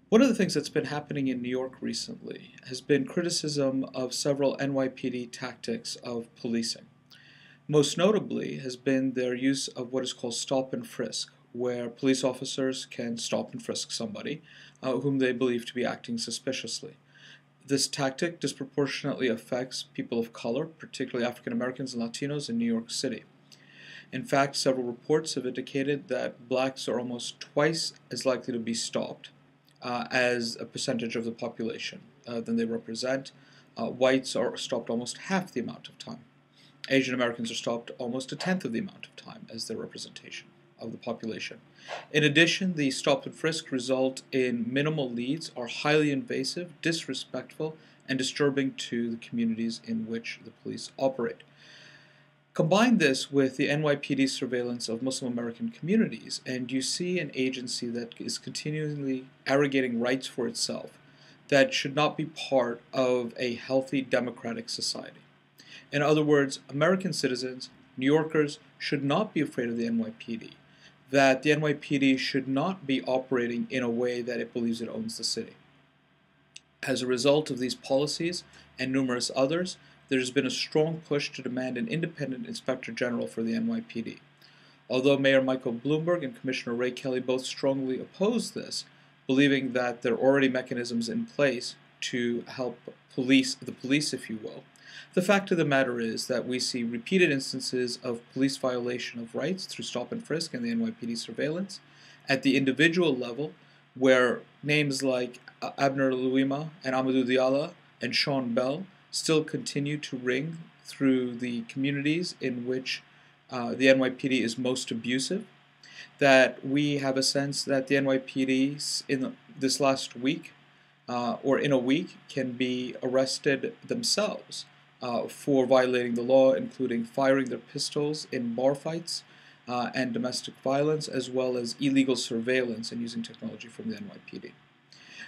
One of the things that's been happening in New York recently has been criticism of several NYPD tactics of policing. Most notably has been their use of what is called stop and frisk, where police officers can stop and frisk somebody whom they believe to be acting suspiciously. This tactic disproportionately affects people of color, particularly African Americans and Latinos in New York City. In fact, several reports have indicated that blacks are almost twice as likely to be stopped as a percentage of the population than they represent. Whites are stopped almost half the amount of time. Asian Americans are stopped almost a tenth of the amount of time as their representation of the population. In addition, the stop and frisk result in minimal leads, are highly invasive, disrespectful, and disturbing to the communities in which the police operate. Combine this with the NYPD surveillance of Muslim American communities, and you see an agency that is continually arrogating rights for itself that should not be part of a healthy democratic society. In other words, American citizens, New Yorkers, should not be afraid of the NYPD, that the NYPD should not be operating in a way that it believes it owns the city. As a result of these policies and numerous others, there has been a strong push to demand an independent inspector general for the NYPD. Although Mayor Michael Bloomberg and Commissioner Ray Kelly both strongly oppose this, believing that there are already mechanisms in place to help police the police, if you will, the fact of the matter is that we see repeated instances of police violation of rights through stop and frisk and the NYPD surveillance at the individual level, where names like Abner Louima and Amadou Diallo and Sean Bell still continue to ring through the communities in which the NYPD is most abusive. That we have a sense that the NYPD in this last week or in a week can be arrested themselves for violating the law, including firing their pistols in bar fights and domestic violence, as well as illegal surveillance and using technology from the NYPD.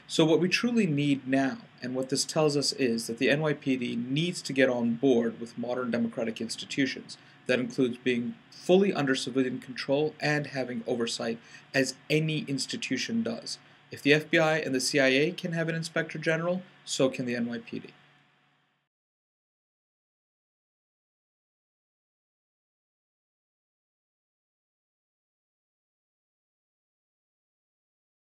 So what we truly need now, and what this tells us, is that the NYPD needs to get on board with modern democratic institutions. That includes being fully under civilian control and having oversight, as any institution does. If the FBI and the CIA can have an inspector general, so can the NYPD.